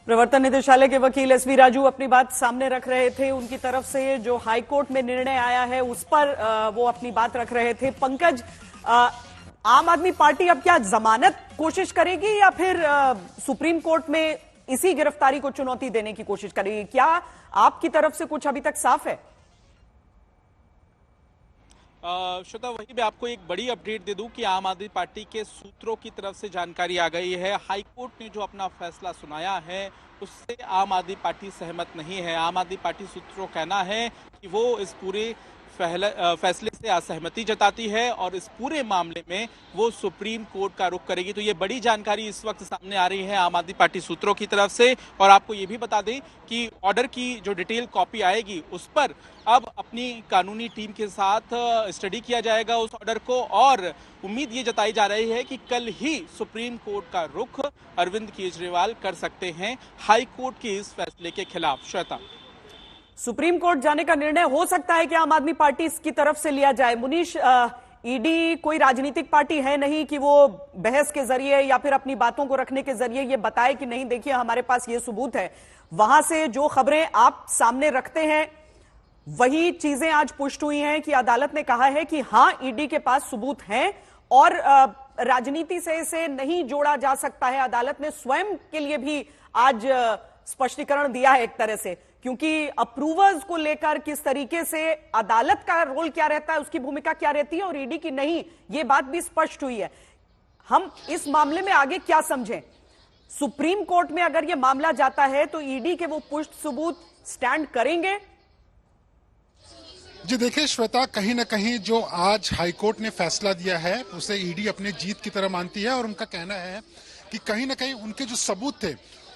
प्रवर्तन निदेशालय के वकील एसवी राजू अपनी बात सामने रख रहे थे। उनकी तरफ से जो हाईकोर्ट में निर्णय आया है उस पर वो अपनी बात रख रहे थे। पंकज, आम आदमी पार्टी अब क्या जमानत कोशिश करेगी या फिर सुप्रीम कोर्ट में इसी गिरफ्तारी को चुनौती देने की कोशिश करेगी? क्या आपकी तरफ से कुछ अभी तक साफ है? श्वेता, वही मैं आपको एक बड़ी अपडेट दे दूं कि आम आदमी पार्टी के सूत्रों की तरफ से जानकारी आ गई है। हाईकोर्ट ने जो अपना फैसला सुनाया है उससे आम आदमी पार्टी सहमत नहीं है। आम आदमी पार्टी सूत्रों का कहना है कि वो इस पूरे फैसले से असहमति जताती है और इस पूरे मामले में वो सुप्रीम कोर्ट का रुख करेगी। तो ये बड़ी जानकारी इस वक्त सामने आ रही है आम आदमी पार्टी सूत्रों की तरफ से। और आपको ये भी बता दें कि ऑर्डर की जो डिटेल कॉपी आएगी उस पर अब अपनी कानूनी टीम के साथ स्टडी किया जाएगा उस ऑर्डर को, और उम्मीद ये जताई जा रही है कि कल ही सुप्रीम कोर्ट का रुख अरविंद केजरीवाल कर सकते हैं हाई कोर्ट के इस फैसले के खिलाफ। श्वेता, सुप्रीम कोर्ट जाने का निर्णय हो सकता है कि आम आदमी पार्टी की तरफ से लिया जाए। मुनीश, ईडी कोई राजनीतिक पार्टी है नहीं कि वो बहस के जरिए या फिर अपनी बातों को रखने के जरिए ये बताए कि नहीं देखिए हमारे पास ये सबूत है। वहां से जो खबरें आप सामने रखते हैं वही चीजें आज पुष्ट हुई हैं कि अदालत ने कहा है कि हां, ईडी के पास सबूत हैं और राजनीति से इसे नहीं जोड़ा जा सकता है। अदालत ने स्वयं के लिए भी आज स्पष्टीकरण दिया है एक तरह से, क्योंकि अप्रूवर्स को लेकर किस तरीके से अदालत का रोल क्या रहता है, उसकी भूमिका क्या रहती है और ईडी की नहीं, ये बात भी स्पष्ट हुई है। हम इस मामले में आगे क्या समझें? सुप्रीम कोर्ट में अगर यह मामला जाता है तो ईडी के वो पुष्ट सबूत स्टैंड करेंगे? जी देखिए श्वेता, कहीं ना कहीं जो आज हाईकोर्ट ने फैसला दिया है उसे ईडी अपने जीत की तरह मानती है और उनका कहना है कि कहीं ना कहीं उनके जो सबूत थे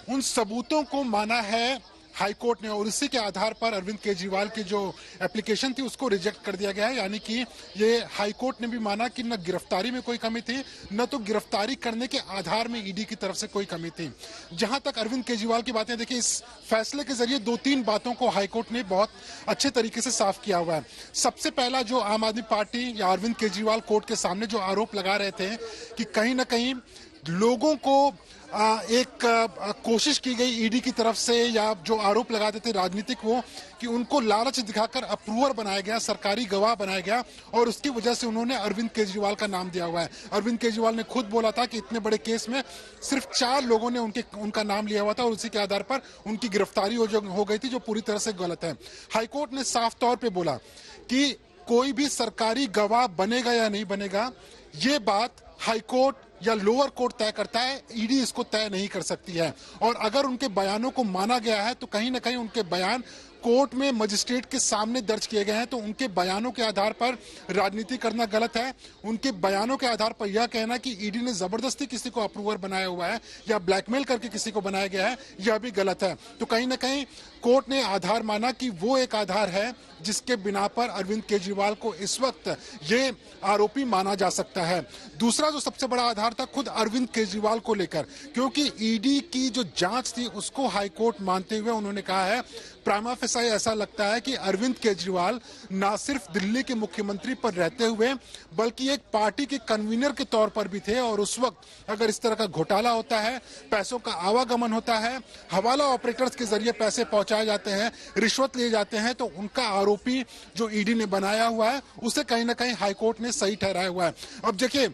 उन सबूतों को माना है हाईकोर्ट ने, और इसी के आधार पर अरविंद केजरीवाल की जो एप्लीकेशन थी उसको रिजेक्ट कर दिया गया है। यानी कि ये हाईकोर्ट ने भी माना कि न गिरफ्तारी में कोई कमी थी, न तो गिरफ्तारी करने के आधार में ईडी की तरफ से कोई कमी थी। जहां तक अरविंद केजरीवाल की बातें, देखिए इस फैसले के जरिए 2-3 बातों को हाईकोर्ट ने बहुत अच्छे तरीके से साफ किया हुआ है। सबसे पहला, जो आम आदमी पार्टी या अरविंद केजरीवाल कोर्ट के सामने जो आरोप लगा रहे थे कि कहीं ना कहीं लोगों को एक कोशिश की गई ईडी की तरफ से, या जो आरोप लगाते थे राजनीतिक वो, कि उनको लालच दिखाकर अप्रूवर बनाया गया, सरकारी गवाह बनाया गया और उसकी वजह से उन्होंने अरविंद केजरीवाल का नाम दिया हुआ है। अरविंद केजरीवाल ने खुद बोला था कि इतने बड़े केस में सिर्फ 4 लोगों ने उनका नाम लिया हुआ था और उसी के आधार पर उनकी गिरफ्तारी हो गई थी, जो पूरी तरह से गलत है। हाईकोर्ट ने साफ तौर पर बोला कि कोई भी सरकारी गवाह बनेगा या नहीं बनेगा, ये बात हाईकोर्ट या लोअर कोर्ट तय करता है, ईडी इसको तय नहीं कर सकती है। और अगर उनके बयानों को माना गया है तो कहीं ना कहीं उनके बयान कोर्ट में मजिस्ट्रेट के सामने दर्ज किए गए हैं, तो उनके बयानों के आधार पर राजनीति करना गलत है। उनके बयानों के आधार पर यह कहना कि ईडी ने जबरदस्ती किसी को अप्रूवर बनाया हुआ है या ब्लैकमेल करके किसी को बनाया गया है, यह भी गलत है। तो कहीं ना कहीं कोर्ट ने आधार माना कि वो एक आधार है जिसके बिना पर अरविंद केजरीवाल को इस वक्त ये आरोपी माना जा सकता है। दूसरा जो सबसे बड़ा आधार था खुद अरविंद केजरीवाल को लेकर, क्योंकि ईडी की जो जांच थी उसको हाईकोर्ट मानते हुए उन्होंने कहा है प्राइमा फेसाई ऐसा लगता है कि अरविंद केजरीवाल ना सिर्फ दिल्ली के मुख्यमंत्री पर रहते हुए बल्कि एक पार्टी के कन्वीनर के तौर पर भी थे, और उस वक्त अगर इस तरह का घोटाला होता है, पैसों का आवागमन होता है, हवाला ऑपरेटर्स के जरिए पैसे पहुंचाए जाते हैं, रिश्वत लिए जाते हैं, तो उनका आरोपी जो ईडी ने बनाया हुआ है उसे कहीं ना कहीं हाईकोर्ट ने सही ठहराया हुआ है। अब देखिए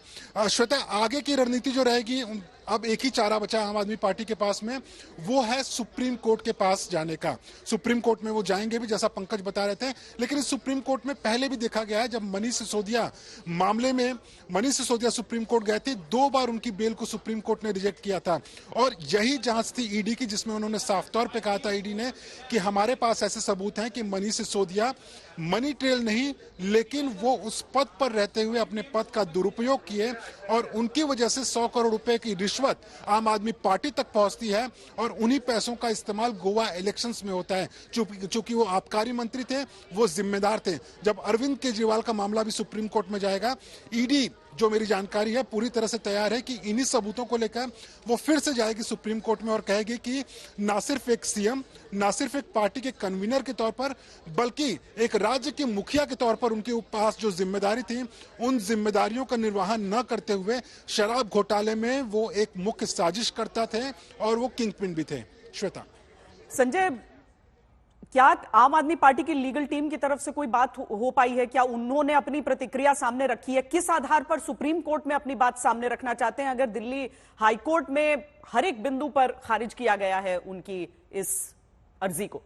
श्वेता, आगे की रणनीति जो रहेगी, अब एक ही चारा बचा आम आदमी पार्टी के पास में, वो है सुप्रीम कोर्ट के पास जाने का। सुप्रीम कोर्ट में वो जाएंगे भी, जैसा पंकज बता रहे थे, लेकिन इस सुप्रीम कोर्ट में पहले भी देखा गया है, जब मनीष सिसोदिया मामले में मनीष सिसोदिया सुप्रीम कोर्ट गए थे, 2 बार उनकी बेल को सुप्रीम कोर्ट ने रिजेक्ट किया था। और यही जांच थी ईडी की, जिसमें उन्होंने साफ तौर पर कहा था ईडी ने कि हमारे पास ऐसे सबूत हैं कि मनीष सिसोदिया मनी ट्रेल नहीं, लेकिन वो उस पद पर रहते हुए अपने पद का दुरुपयोग किए और उनकी वजह से 100 करोड़ रुपए की रिश्वत आम आदमी पार्टी तक पहुंचती है और उन्हीं पैसों का इस्तेमाल गोवा इलेक्शंस में होता है। चूंकि वो आबकारी मंत्री थे, वो जिम्मेदार थे। जब अरविंद केजरीवाल का मामला भी सुप्रीम कोर्ट में जाएगा, ईडी, जो मेरी जानकारी है, पूरी तरह से तैयार है कि इन्हीं सबूतों को लेकर वो फिर से जाएगी सुप्रीम कोर्ट में और कहेगी कि ना सिर्फ एक सीएम, ना सिर्फ एक पार्टी के कन्वीनर के तौर पर, बल्कि एक राज्य के मुखिया के तौर पर उनके पास जो जिम्मेदारी थी, उन जिम्मेदारियों का निर्वहन न करते हुए शराब घोटाले में वो एक मुख्य साजिश करता थे और वो किंग पिन भी थे। श्वेता। संजय, क्या आम आदमी पार्टी की लीगल टीम की तरफ से कोई बात हो पाई है? क्या उन्होंने अपनी प्रतिक्रिया सामने रखी है? किस आधार पर सुप्रीम कोर्ट में अपनी बात सामने रखना चाहते हैं अगर दिल्ली हाई कोर्ट में हर एक बिंदु पर खारिज किया गया है उनकी इस अर्जी को?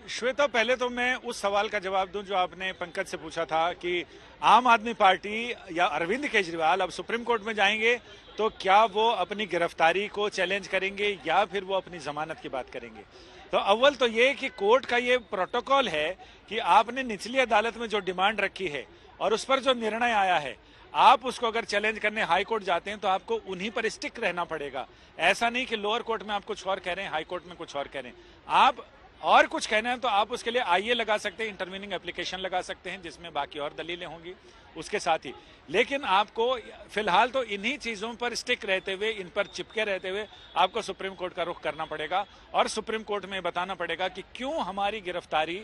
श्वेता, पहले तो मैं उस सवाल का जवाब दूं जो आपने पंकज से पूछा था कि आम आदमी पार्टी या अरविंद केजरीवाल अब सुप्रीम कोर्ट में जाएंगे तो क्या वो अपनी गिरफ्तारी को चैलेंज करेंगे या फिर वो अपनी जमानत की बात करेंगे। तो अव्वल तो ये कि कोर्ट का ये प्रोटोकॉल है कि आपने निचली अदालत में जो डिमांड रखी है और उस पर जो निर्णय आया है, आप उसको अगर चैलेंज करने हाई कोर्ट जाते हैं तो आपको उन्हीं पर स्टिक रहना पड़ेगा। ऐसा नहीं कि लोअर कोर्ट में आप कुछ और कह रहे हैं, हाई कोर्ट में कुछ और कह रहे हैं। आप और कुछ कहना है तो आप उसके लिए आईए लगा सकते हैं, इंटरवीनिंग एप्लीकेशन लगा सकते हैं जिसमें बाकी और दलीलें होंगी उसके साथ ही। लेकिन आपको फिलहाल तो इन्हीं चीजों पर स्टिक रहते हुए, इन पर चिपके रहते हुए आपको सुप्रीम कोर्ट का रुख करना पड़ेगा और सुप्रीम कोर्ट में बताना पड़ेगा कि क्यों हमारी गिरफ्तारी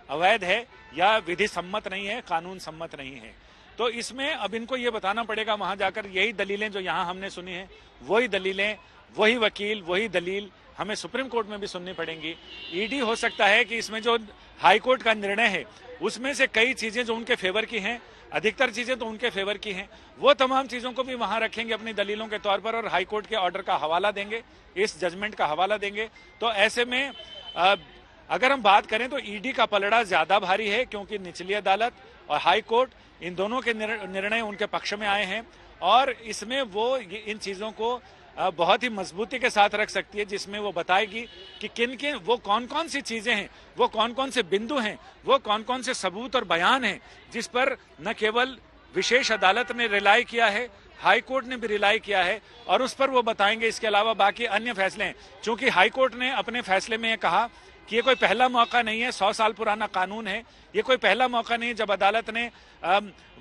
अवैध है या विधि सम्मत नहीं है, कानून सम्मत नहीं है। तो इसमें अब इनको ये बताना पड़ेगा वहां जाकर। यही दलीलें जो यहाँ हमने सुनी है, वही दलीलें, वही वकील, वही दलील हमें सुप्रीम कोर्ट में भी सुननी पड़ेंगी। ईडी हो सकता है कि इसमें जो हाई कोर्ट का निर्णय है उसमें से कई चीजें जो उनके फेवर की हैं, अधिकतर चीजें तो उनके फेवर की हैं, वो तमाम चीजों को भी वहां रखेंगे अपनी दलीलों के तौर पर और हाई कोर्ट के ऑर्डर का हवाला देंगे, इस जजमेंट का हवाला देंगे। तो ऐसे में अगर हम बात करें तो ईडी का पलड़ा ज्यादा भारी है क्योंकि निचली अदालत और हाई कोर्ट इन दोनों के निर्णय उनके पक्ष में आए हैं और इसमें वो इन चीजों को बहुत ही मजबूती के साथ रख सकती है, जिसमें वो बताएगी कि किन किन वो कौन कौन सी चीजें हैं, वो कौन कौन से बिंदु हैं, वो कौन कौन से सबूत और बयान हैं जिस पर न केवल विशेष अदालत ने रिलाई किया है, हाई कोर्ट ने भी रिलाई किया है और उस पर वो बताएंगे। इसके अलावा बाकी अन्य फैसले हैं। चूंकि हाई कोर्ट ने अपने फैसले में कहा कि ये कोई पहला मौका नहीं है, 100 साल पुराना कानून है, ये कोई पहला मौका नहीं है जब अदालत ने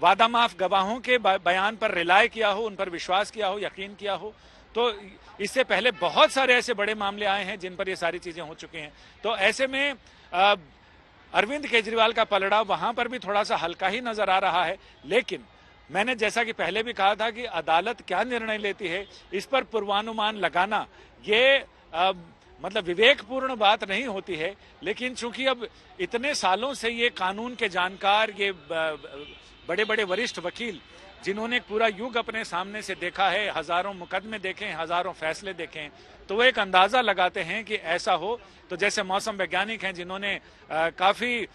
वादा माफ गवाहों के बयान पर रिलाई किया हो, उन पर विश्वास किया हो, यकीन किया हो। तो इससे पहले बहुत सारे ऐसे बड़े मामले आए हैं जिन पर ये सारी चीजें हो चुकी हैं। तो ऐसे में अरविंद केजरीवाल का पलड़ा वहां पर भी थोड़ा सा हल्का ही नजर आ रहा है। लेकिन मैंने जैसा कि पहले भी कहा था कि अदालत क्या निर्णय लेती है इस पर पूर्वानुमान लगाना ये मतलब विवेकपूर्ण बात नहीं होती है। लेकिन चूंकि अब इतने सालों से ये कानून के जानकार, ये बड़े बड़े वरिष्ठ वकील जिन्होंने पूरा युग अपने सामने से देखा है, हजारों मुकदमे देखे हैं, हजारों फैसले देखे हैं, तो वो एक अंदाजा लगाते हैं कि ऐसा हो। तो जैसे मौसम वैज्ञानिक हैं जिन्होंने काफी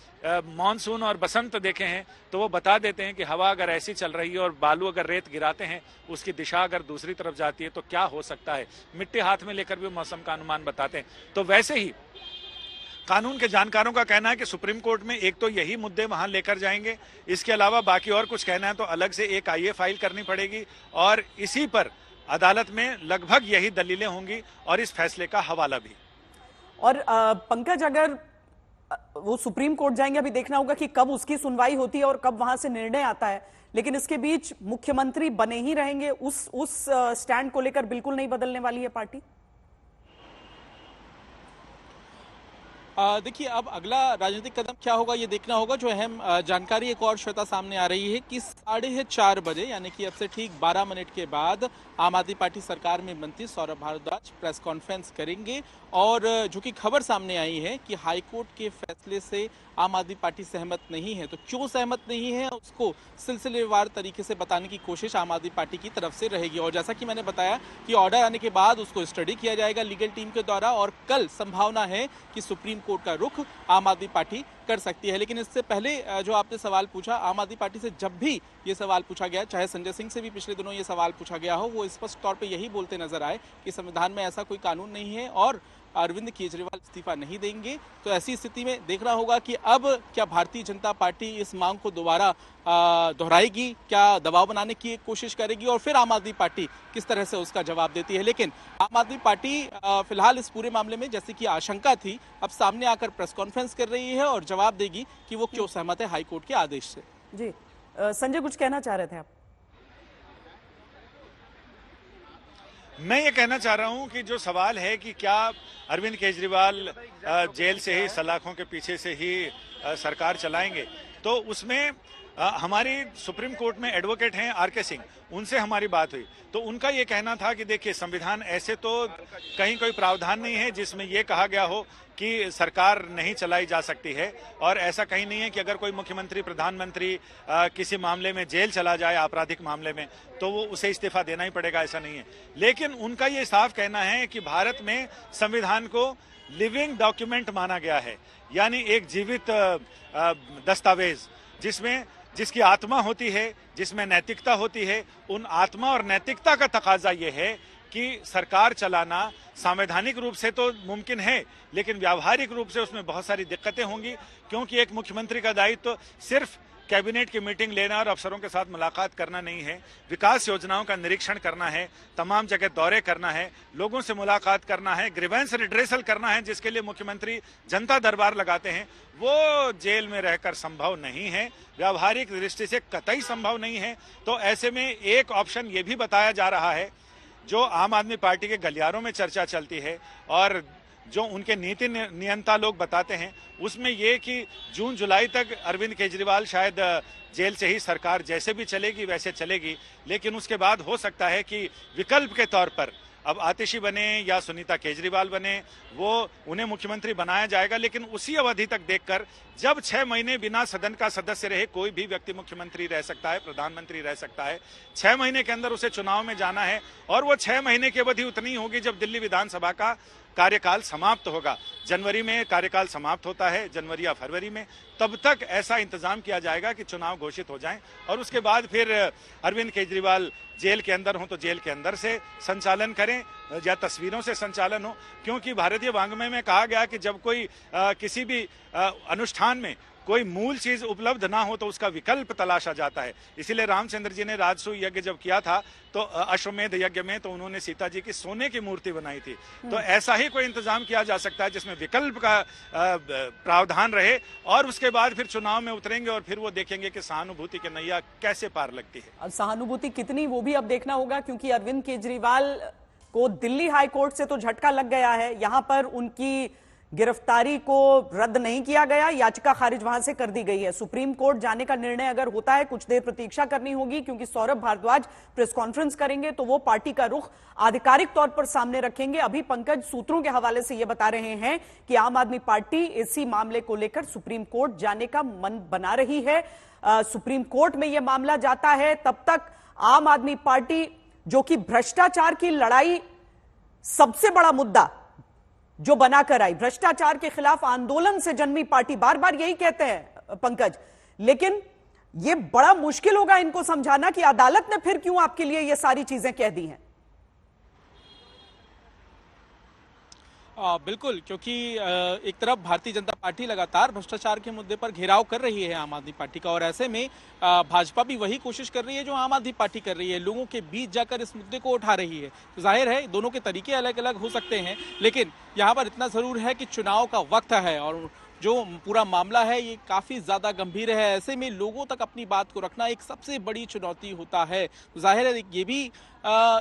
मानसून और बसंत देखे हैं, तो वो बता देते हैं कि हवा अगर ऐसी चल रही है और बालू अगर रेत गिराते हैं, उसकी दिशा अगर दूसरी तरफ जाती है तो क्या हो सकता है। मिट्टी हाथ में लेकर भी मौसम का अनुमान बताते हैं। तो वैसे ही कानून के जानकारों का कहना है कि सुप्रीम कोर्ट में एक तो यही मुद्दे वहां लेकर जाएंगे, इसके अलावा बाकी और कुछ कहना है तो अलग से एक आईए फाइल करनी पड़ेगी और इसी पर अदालत में लगभग यही दलीलें होंगी और इस फैसले का हवाला भी। और पंकज, अगर वो सुप्रीम कोर्ट जाएंगे, अभी देखना होगा कि कब उसकी सुनवाई होती है और कब वहां से निर्णय आता है, लेकिन इसके बीच मुख्यमंत्री बने ही रहेंगे, उस स्टैंड को लेकर बिल्कुल नहीं बदलने वाली है पार्टी। देखिए, अब अगला राजनीतिक कदम क्या होगा ये देखना होगा। जो अहम जानकारी एक और श्वेता सामने आ रही है कि 4:30 बजे यानी कि अब से ठीक 12 मिनट के बाद आम आदमी पार्टी सरकार में मंत्री सौरभ भारद्वाज प्रेस कॉन्फ्रेंस करेंगे और जो कि खबर सामने आई है कि हाईकोर्ट के फैसले से आम आदमी पार्टी सहमत नहीं है। तो क्यों सहमत नहीं है उसको सिलसिलेवार तरीके से बताने की कोशिश आम आदमी पार्टी की तरफ से रहेगी। और जैसा कि मैंने बताया कि ऑर्डर आने के बाद उसको स्टडी किया जाएगा लीगल टीम के द्वारा और कल संभावना है कि सुप्रीम कोर्ट का रुख आम आदमी पार्टी कर सकती है। लेकिन इससे पहले जो आपने सवाल पूछा, आम आदमी पार्टी से जब भी ये सवाल पूछा गया, चाहे संजय सिंह से भी पिछले दिनों ये सवाल पूछा गया हो, वो स्पष्ट तौर पे यही बोलते नजर आए कि संविधान में ऐसा कोई कानून नहीं है और अरविंद केजरीवाल इस्तीफा नहीं देंगे। तो ऐसी स्थिति में देखना होगा कि अब क्या भारतीय जनता पार्टी इस मांग को दोबारा दोहराएगी, क्या दबाव बनाने की कोशिश करेगी और फिर आम आदमी पार्टी किस तरह से उसका जवाब देती है। लेकिन आम आदमी पार्टी फिलहाल इस पूरे मामले में, जैसे कि आशंका थी, अब सामने आकर प्रेस कॉन्फ्रेंस कर रही है और जवाब देगी कि वो क्यों सहमत है हाईकोर्ट के आदेश से। जी संजय, कुछ कहना चाह रहे थे आप? मैं ये कहना चाह रहा हूं कि जो सवाल है कि क्या अरविंद केजरीवाल जेल से ही, सलाखों के पीछे से ही सरकार चलाएंगे, तो उसमें हमारी सुप्रीम कोर्ट में एडवोकेट हैं आर के सिंह, उनसे हमारी बात हुई तो उनका ये कहना था कि देखिए संविधान ऐसे तो कहीं कोई प्रावधान नहीं है जिसमें ये कहा गया हो कि सरकार नहीं चलाई जा सकती है, और ऐसा कहीं नहीं है कि अगर कोई मुख्यमंत्री प्रधानमंत्री किसी मामले में जेल चला जाए आपराधिक मामले में तो वो उसे इस्तीफा देना ही पड़ेगा, ऐसा नहीं है। लेकिन उनका ये साफ कहना है कि भारत में संविधान को लिविंग डॉक्यूमेंट माना गया है, यानी एक जीवित दस्तावेज जिसकी आत्मा होती है, जिसमें नैतिकता होती है। उन आत्मा और नैतिकता का तकाजा ये है कि सरकार चलाना संवैधानिक रूप से तो मुमकिन है, लेकिन व्यावहारिक रूप से उसमें बहुत सारी दिक्कतें होंगी, क्योंकि एक मुख्यमंत्री का दायित्व तो सिर्फ कैबिनेट की मीटिंग लेना और अफसरों के साथ मुलाकात करना नहीं है, विकास योजनाओं का निरीक्षण करना है, तमाम जगह दौरे करना है, लोगों से मुलाकात करना है, ग्रीवेंस रिड्रेसल करना है, जिसके लिए मुख्यमंत्री जनता दरबार लगाते हैं। वो जेल में रहकर संभव नहीं है, व्यावहारिक दृष्टि से कतई संभव नहीं है। तो ऐसे में एक ऑप्शन ये भी बताया जा रहा है, जो आम आदमी पार्टी के गलियारों में चर्चा चलती है और जो उनके नीति नियंता लोग बताते हैं, उसमें ये कि जून जुलाई तक अरविंद केजरीवाल शायद जेल से ही सरकार जैसे भी चलेगी वैसे चलेगी, लेकिन उसके बाद हो सकता है कि विकल्प के तौर पर अब आतिशी बने या सुनीता केजरीवाल बने, वो उन्हें मुख्यमंत्री बनाया जाएगा। लेकिन उसी अवधि तक देखकर, जब 6 महीने बिना सदन का सदस्य रहे कोई भी व्यक्ति मुख्यमंत्री रह सकता है, प्रधानमंत्री रह सकता है। 6 महीने के अंदर उसे चुनाव में जाना है, और वो 6 महीने की अवधि उतनी होगी जब दिल्ली विधानसभा का कार्यकाल समाप्त होगा। जनवरी में कार्यकाल समाप्त होता है, जनवरी या फरवरी में, तब तक ऐसा इंतजाम किया जाएगा कि चुनाव घोषित हो जाएं, और उसके बाद फिर अरविंद केजरीवाल जेल के अंदर हो तो जेल के अंदर से संचालन करें या तस्वीरों से संचालन हो, क्योंकि भारतीय वांग्मय में कहा गया कि जब कोई किसी भी अनुष्ठान में कोई मूल चीज उपलब्ध ना हो तो उसका विकल्प तलाशा जाता है। इसीलिए रामचंद्र जी ने राजसूय यज्ञ जब किया था तो अश्वमेध यज्ञ में, तो उन्होंने सीता जी की सोने की मूर्ति बनाई थी। तो ऐसा ही कोई इंतजाम किया जा सकता है जिसमें विकल्प का प्रावधान रहे, और उसके बाद फिर चुनाव में उतरेंगे और फिर वो देखेंगे कि सहानुभूति की नैया कैसे पार लगती है। अब सहानुभूति कितनी वो भी अब देखना होगा, क्योंकि अरविंद केजरीवाल को दिल्ली हाई कोर्ट से तो झटका लग गया है। यहां पर उनकी गिरफ्तारी को रद्द नहीं किया गया, याचिका खारिज वहां से कर दी गई है। सुप्रीम कोर्ट जाने का निर्णय अगर होता है, कुछ देर प्रतीक्षा करनी होगी, क्योंकि सौरभ भारद्वाज प्रेस कॉन्फ्रेंस करेंगे तो वो पार्टी का रुख आधिकारिक तौर पर सामने रखेंगे। अभी पंकज सूत्रों के हवाले से ये बता रहे हैं कि आम आदमी पार्टी इसी मामले को लेकर सुप्रीम कोर्ट जाने का मन बना रही है। सुप्रीम कोर्ट में यह मामला जाता है, तब तक आम आदमी पार्टी, जो कि भ्रष्टाचार की लड़ाई सबसे बड़ा मुद्दा जो बनाकर आई, भ्रष्टाचार के खिलाफ आंदोलन से जन्मी पार्टी, बार बार यही कहते हैं पंकज, लेकिन यह बड़ा मुश्किल होगा इनको समझाना कि अदालत ने फिर क्यों आपके लिए यह सारी चीजें कह दी हैं। बिल्कुल, क्योंकि एक तरफ भारतीय जनता पार्टी लगातार भ्रष्टाचार के मुद्दे पर घेराव कर रही है आम आदमी पार्टी का, और ऐसे में भाजपा भी वही कोशिश कर रही है जो आम आदमी पार्टी कर रही है, लोगों के बीच जाकर इस मुद्दे को उठा रही है। तो जाहिर है दोनों के तरीके अलग अलग हो सकते हैं, लेकिन यहाँ पर इतना जरूर है कि चुनाव का वक्त है और जो पूरा मामला है ये काफी ज्यादा गंभीर है। ऐसे में लोगों तक अपनी बात को रखना एक सबसे बड़ी चुनौती होता है। तो जाहिर है ये भी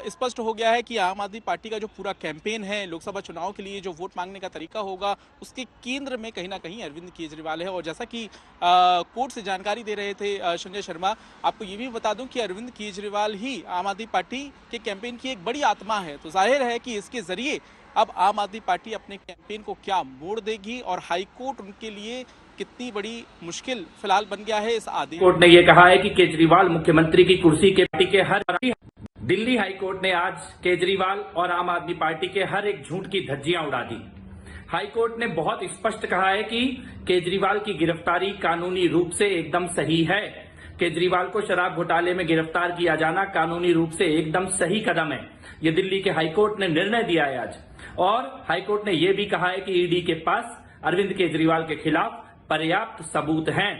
स्पष्ट हो गया है कि आम आदमी पार्टी का जो पूरा कैंपेन है लोकसभा चुनाव के लिए, जो वोट मांगने का तरीका होगा, उसके केंद्र में कहीं ना कहीं अरविंद केजरीवाल है। और जैसा कि कोर्ट से जानकारी दे रहे थे संजय शर्मा, आपको ये भी बता दूं कि अरविंद केजरीवाल ही आम आदमी पार्टी के कैंपेन की एक बड़ी आत्मा है। तो जाहिर है कि इसके जरिए अब आम आदमी पार्टी अपने कैंपेन को क्या मोड़ देगी और हाईकोर्ट उनके लिए कितनी बड़ी मुश्किल फिलहाल बन गया है। इस आदेश कोर्ट ने यह कहा है कि केजरीवाल मुख्यमंत्री की कुर्सी के पार्टी के हर, दिल्ली हाईकोर्ट ने आज केजरीवाल और आम आदमी पार्टी के हर एक झूठ की धज्जियां उड़ा दी। हाईकोर्ट ने बहुत स्पष्ट कहा है कि केजरीवाल की गिरफ्तारी कानूनी रूप से एकदम सही है। केजरीवाल को शराब घोटाले में गिरफ्तार किया जाना कानूनी रूप से एकदम सही कदम है। ये दिल्ली के हाईकोर्ट ने निर्णय दिया है आज, और हाईकोर्ट ने यह भी कहा है कि ईडी के पास अरविंद केजरीवाल के खिलाफ पर्याप्त सबूत हैं।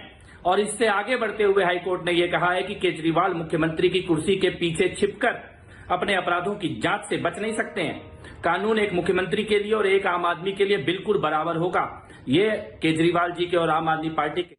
और इससे आगे बढ़ते हुए हाईकोर्ट ने यह कहा है कि केजरीवाल मुख्यमंत्री की कुर्सी के पीछे छिपकर अपने अपराधों की जांच से बच नहीं सकते हैं। कानून एक मुख्यमंत्री के लिए और एक आम आदमी के लिए बिल्कुल बराबर होगा। ये केजरीवाल जी के और आम आदमी पार्टी के